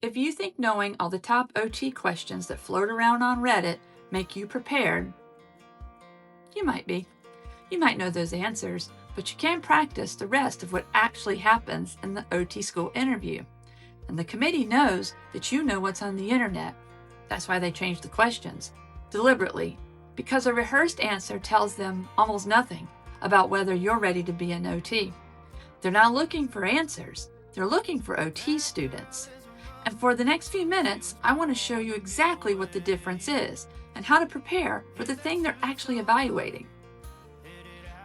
If you think knowing all the top OT questions that float around on Reddit make you prepared, you might be. You might know those answers, but you can't practice the rest of what actually happens in the OT school interview. And the committee knows that you know what's on the internet. That's why they changed the questions, deliberately, because a rehearsed answer tells them almost nothing about whether you're ready to be an OT. They're not looking for answers, they're looking for OT students. And for the next few minutes, I want to show you exactly what the difference is and how to prepare for the thing they're actually evaluating.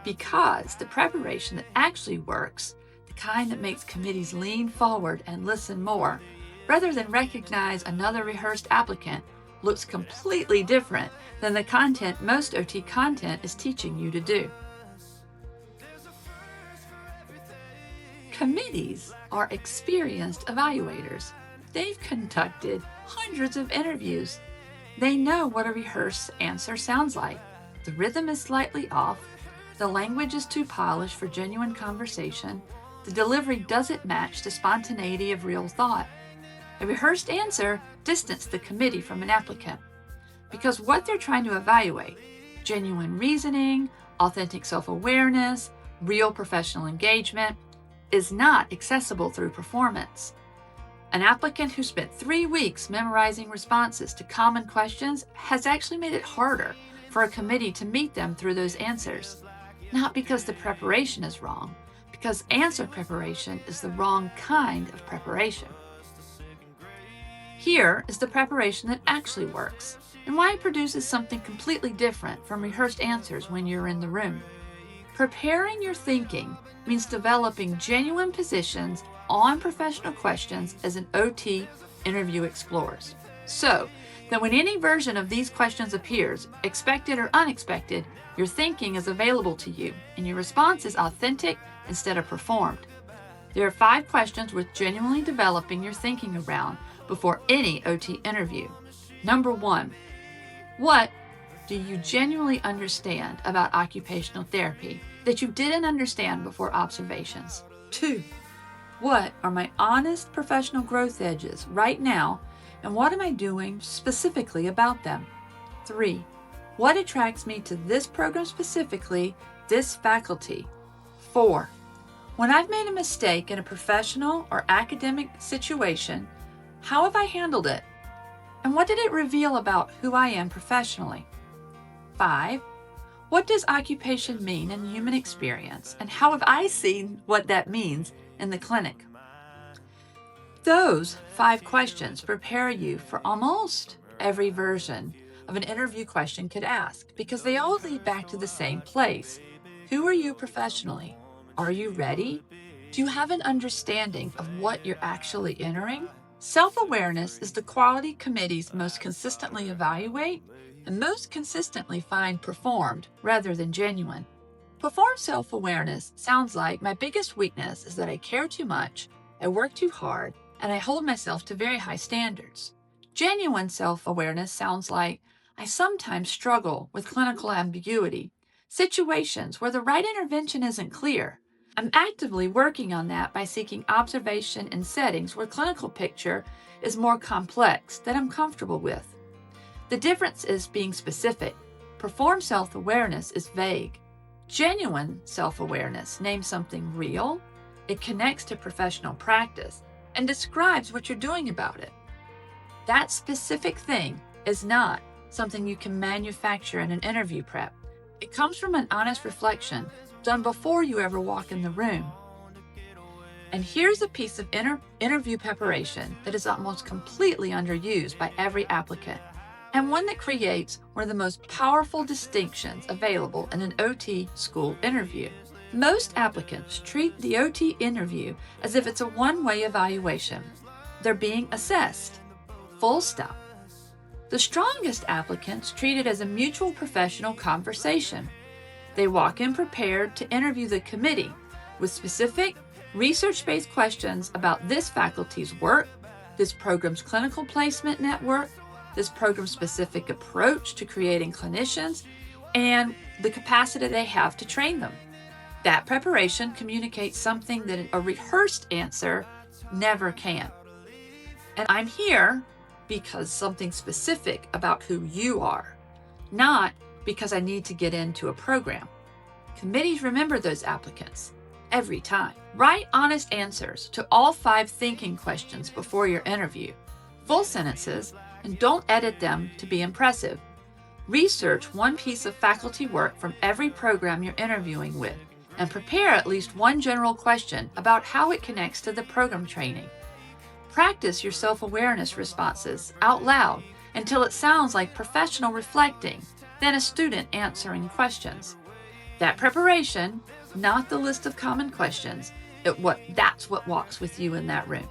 Because the preparation that actually works, the kind that makes committees lean forward and listen more, rather than recognize another rehearsed applicant, looks completely different than the content most OT content is teaching you to do. Committees are experienced evaluators. They've conducted hundreds of interviews. They know what a rehearsed answer sounds like. The rhythm is slightly off, the language is too polished for genuine conversation, the delivery doesn't match the spontaneity of real thought. A rehearsed answer distances the committee from an applicant, because what they're trying to evaluate, genuine reasoning, authentic self-awareness, real professional engagement, is not accessible through performance. An applicant who spent 3 weeks memorizing responses to common questions has actually made it harder for a committee to meet them through those answers. Not because the preparation is wrong, because answer preparation is the wrong kind of preparation. Here is the preparation that actually works, and why it produces something completely different from rehearsed answers when you're in the room. Preparing your thinking means developing genuine positions on professional questions as an OT interview explores. So that when any version of these questions appears, expected or unexpected, your thinking is available to you and your response is authentic instead of performed. There are 5 questions worth genuinely developing your thinking around before any OT interview. Number 1, what do you genuinely understand about occupational therapy that you didn't understand before observations? 2, what are my honest professional growth edges right now, and what am I doing specifically about them? 3, what attracts me to this program specifically, this faculty? 4, when I've made a mistake in a professional or academic situation, how have I handled it? And what did it reveal about who I am professionally? 5, what does occupation mean in human experience, and how have I seen what that means in the clinic? Those 5 questions prepare you for almost every version of an interview question could ask, because they all lead back to the same place. Who are you professionally? Are you ready? Do you have an understanding of what you're actually entering? Self-awareness is the quality committees most consistently evaluate and most consistently find performed rather than genuine. Performed self-awareness sounds like my biggest weakness is that I care too much, I work too hard, and I hold myself to very high standards. Genuine self-awareness sounds like I sometimes struggle with clinical ambiguity, situations where the right intervention isn't clear. I'm actively working on that by seeking observation in settings where clinical picture is more complex that I'm comfortable with. The difference is being specific. Performed self-awareness is vague. Genuine self-awareness names something real, it connects to professional practice, and describes what you're doing about it. That specific thing is not something you can manufacture in an interview prep. It comes from an honest reflection done before you ever walk in the room. And here's a piece of interview preparation that is almost completely underused by every applicant, and one that creates one of the most powerful distinctions available in an OT school interview. Most applicants treat the OT interview as if it's a one-way evaluation. They're being assessed. Full stop. The strongest applicants treat it as a mutual professional conversation. They walk in prepared to interview the committee with specific, research-based questions about this faculty's work, this program's clinical placement network, this program's specific approach to creating clinicians, and the capacity they have to train them. That preparation communicates something that a rehearsed answer never can. And I'm here because something specific about who you are, not because I need to get into a program. Committees remember those applicants every time. Write honest answers to all 5 thinking questions before your interview. Full sentences, and don't edit them to be impressive. Research one piece of faculty work from every program you're interviewing with, and prepare at least one general question about how it connects to the program training. Practice your self-awareness responses out loud until it sounds like professional reflecting, then a student answering questions. That preparation, not the list of common questions, that's what walks with you in that room.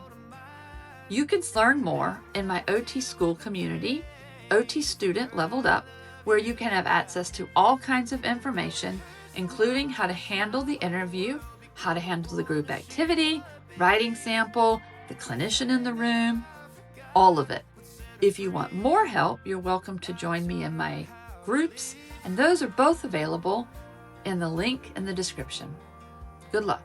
You can learn more in my OT school community, OT Student Leveled Up, where you can have access to all kinds of information, including how to handle the interview, how to handle the group activity, writing sample, the clinician in the room, all of it. If you want more help, you're welcome to join me in my groups, and those are both available in the link in the description. Good luck.